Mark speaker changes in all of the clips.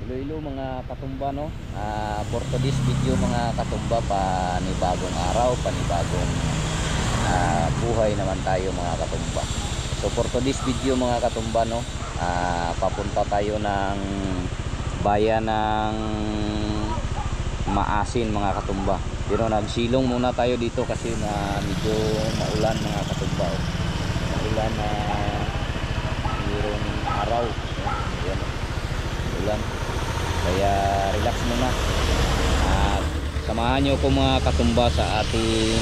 Speaker 1: Iloilo mga katumba, no. For today's video mga katumba, panibagong araw, panibagong buhay naman tayo mga katumba. So for today's video mga katumba, no, papunta tayo ng bayan ng Maasin mga katumba. Pero nagsilong muna tayo dito kasi medyo maulan mga katumba. Maulan na mayroong araw, ayan, ulan. Kaya relax muna at samahan nyo ko mga katumba sa ating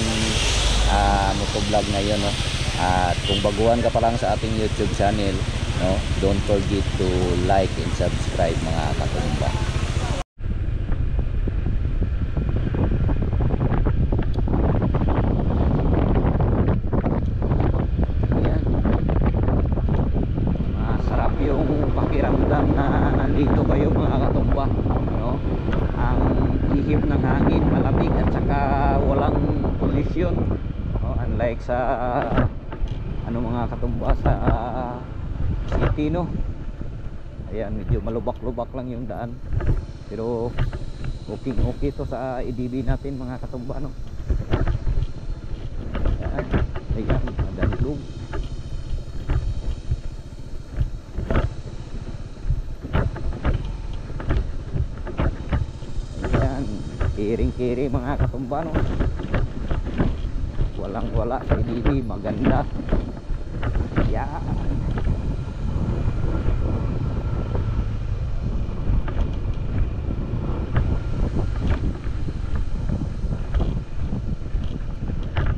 Speaker 1: motovlog ngayon, no? At kung baguhan ka pa lang sa ating YouTube channel, no, don't forget to like and subscribe mga katumba. Ayan, masarap yung pakiramdam na nandito kayo mga katumba, no? Ang ihip ng hangin malamig at saka walang pollution, no? Unlike sa mga katumba sa city, no? Ayan, medyo malubak-lubak lang yung daan, pero okay to sa EDB natin mga katumba, no? Ayan, madalog. Kiring-kiri mga katumba, no? Walang wala sa EDB, maganda. Yan.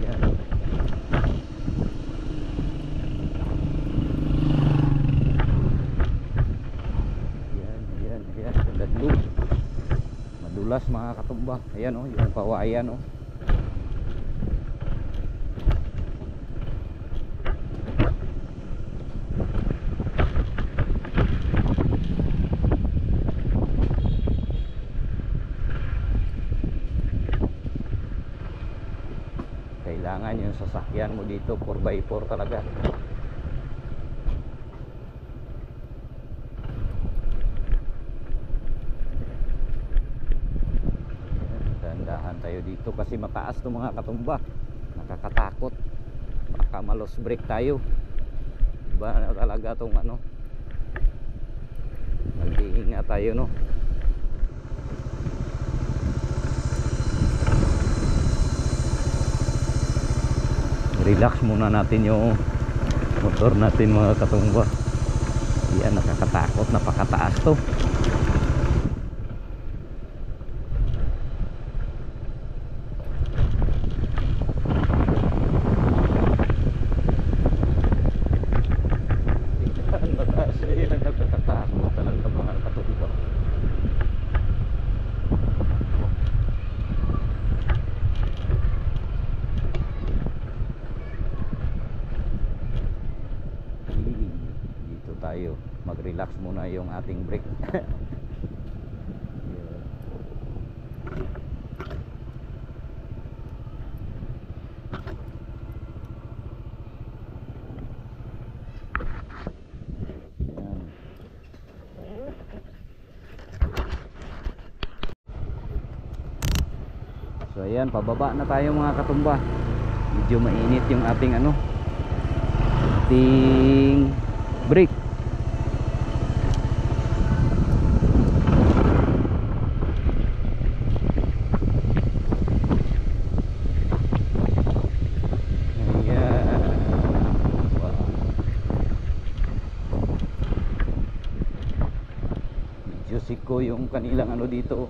Speaker 1: Yan. Yan. Dadlog. Madulas mga katumba. Ayan, oh, yung kawayan, oh. Kailangan yung sasakyan mo dito 4x4 talaga. Dahan tayo dito kasi mataas to mga katumba, nakakatakot, baka malos break tayo. Iba na talaga tong mag-iingat tayo, no? Relax muna natin yung motor natin mga katumba. Yan, nakakatakot, napakataas to. Tayo mag-relax muna yung ating brake. So ayan, pababa na tayo mga katumba. Medyo mainit yung ating ating brake. Siko yung kanilang dito.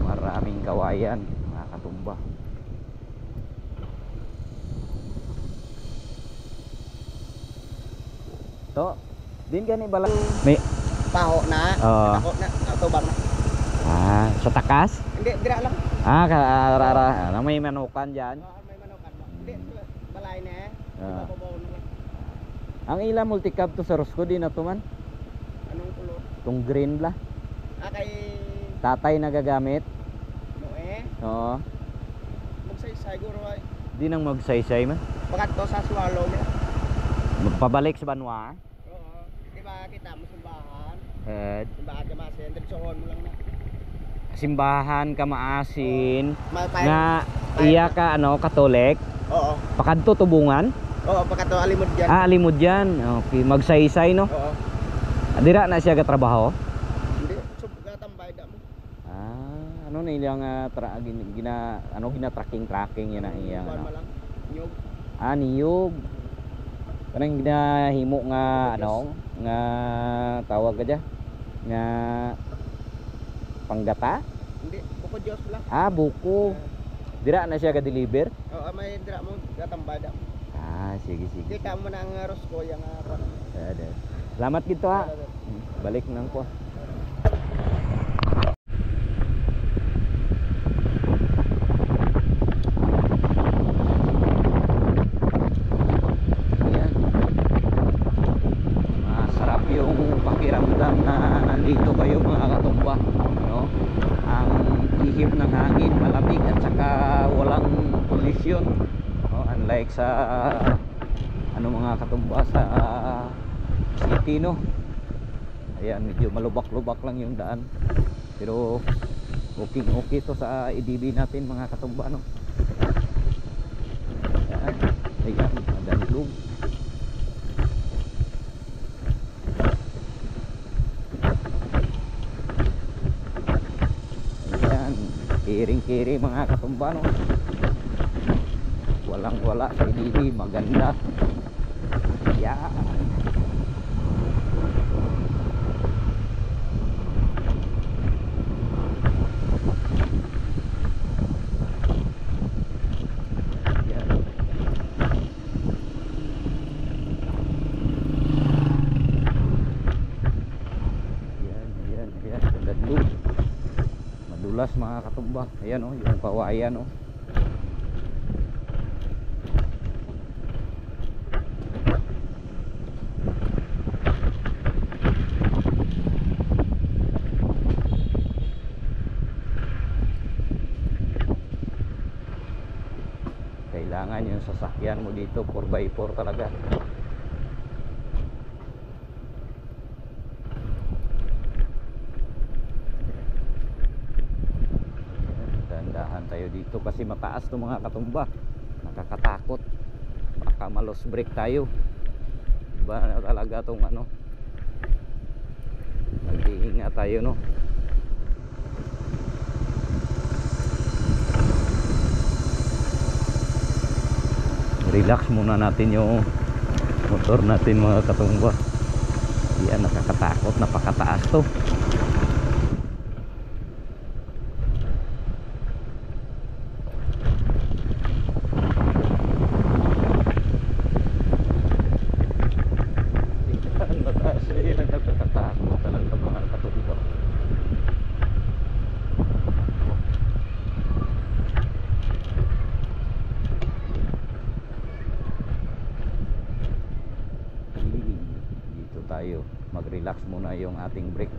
Speaker 1: Maraming kawayan mga katumba. To, din gani bala may
Speaker 2: paho na, ako na, tubang na.
Speaker 1: Sa takas?
Speaker 2: Hindi, dira lang.
Speaker 1: Karara, may manukan diyan.
Speaker 2: May manukan ba? Hindi, balay na. Ibabaw na.
Speaker 1: Ang ila multicab to sa Rosco din na to man.
Speaker 2: Anong kulor?
Speaker 1: Tong green bla.
Speaker 2: Kay
Speaker 1: tatay nagagamit.
Speaker 2: No
Speaker 1: Oo.
Speaker 2: Magsaysay guro ay.
Speaker 1: Di nang magsaysay man.
Speaker 2: Bagat to sa swallow nila.
Speaker 1: Pabalik sa Banwa.
Speaker 2: Oo. Di ba kita mo simbahan?
Speaker 1: Simbahan
Speaker 2: ka masin. Diretsohon mo lang na.
Speaker 1: Simbahan ka maasin.
Speaker 2: Malpay.
Speaker 1: Nga iya ka ano, Katolik.
Speaker 2: Oo.
Speaker 1: Pakadto tubungan.
Speaker 2: Oo, pagkato alimod dyan.
Speaker 1: Alimod yan. Okay, magsaysay no.
Speaker 2: Oo.
Speaker 1: Dira na siya gatrabaho.
Speaker 2: Hindi, gatambay da mo.
Speaker 1: Ano na ilang gina-tracking yan na iyang
Speaker 2: Kuwan
Speaker 1: ano.
Speaker 2: mo lang. Nyug.
Speaker 1: Niyog. Kanang ginahimo nga ano, nga tawag ka dya. Nga panggata?
Speaker 2: Hindi, buko Diyos lang.
Speaker 1: Buko. Dira na siya ga-deliver?
Speaker 2: Oo, may dira mo gatambay da mo.
Speaker 1: Sige.
Speaker 2: Kita mo na ang aros ko yung
Speaker 1: Salamat dito ha. Balik nang ko. Ayan. Masarap yung pakiramdam na nandito kayo mga katumba, no? Ang ihip ng hangin malamig at saka walang pollution, no? Unlike sa ano mga katumba sa city, no? Ayan, medyo malubak-lubak lang yung daan, pero okay to sa EDB natin mga katumba, no? Ayan, madanlog. Ayan, kiring-kiri mga katumba, no? Walang wala sa EDB, maganda. Ayan. Madulas mga katumba. Ayan o, yung kawayan o. Kailangan yung sasakyan mo dito 4x4 talaga. Dahan tayo dito kasi mataas to mga katumba, nakakatakot, baka malos break tayo. Iba na talaga tong ano, mag-iingat tayo, no? Relax muna natin yung motor natin mga katumba. Yan, nakakatakot, napakataas to. Mag-relax muna yung ating brake.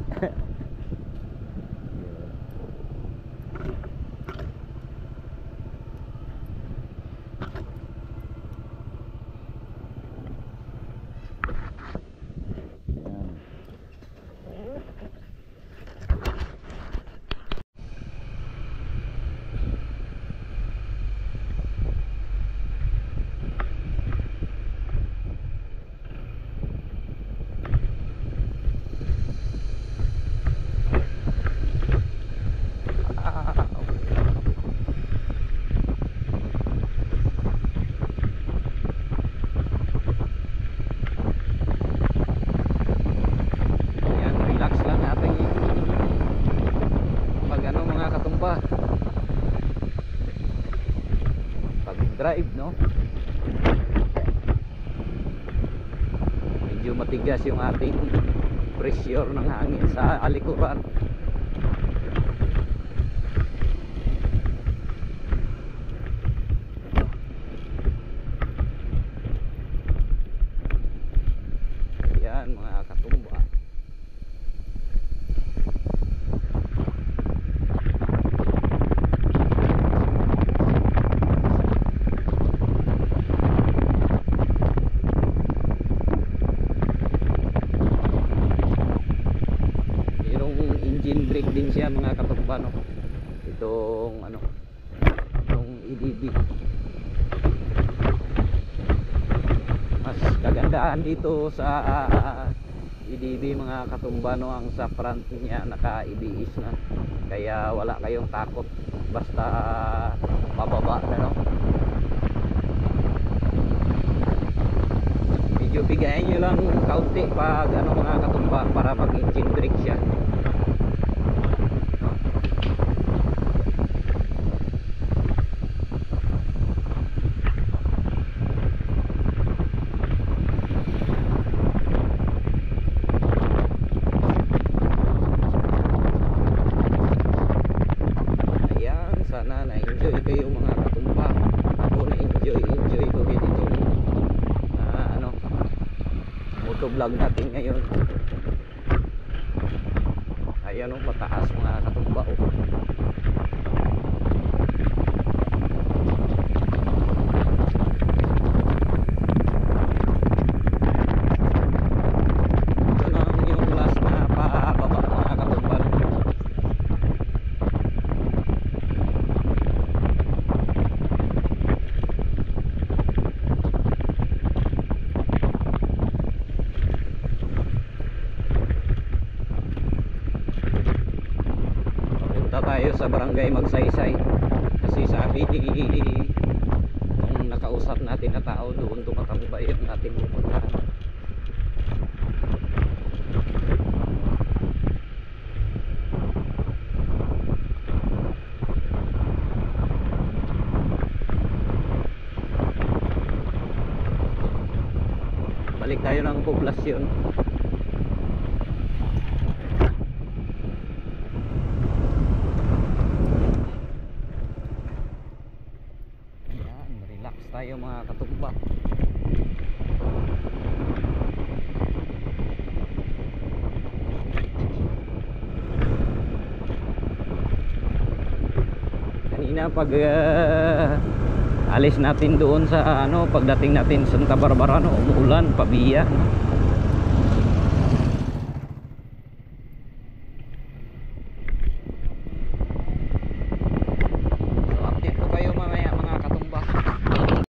Speaker 1: Drive, no? Medyo matigas yung ating pressure ng hangin sa alikuran. Yan mga katumba. probinsya mga katumba, no? Itong ano, itong EDB. Mas kagandahan dito sa EDB mga katumba, no, ang sa front niya naka-ABS na, kaya wala kayong takot basta pababa na, no? Medyo bigayin nyo lang kaunti pag ano mga katumba para mag engine brake siya. Sana na-enjoy kayo mga katumba. Ako na-enjoy ko dito ano, motovlog natin ngayon. Ayan o, mataas mga katumba o. Ito lang yung last na pababa mga katumba. Tayo sa barangay Magsaysay kasi sabi nung nakausap natin na tao doon, tumatambay yung ating pupuntahan. Balik tayo ng poblasyon. Tayo mga katumba. Kanina pag alis natin doon sa ano, pagdating natin Santa Barbara, no, umuulan, pabiya, no?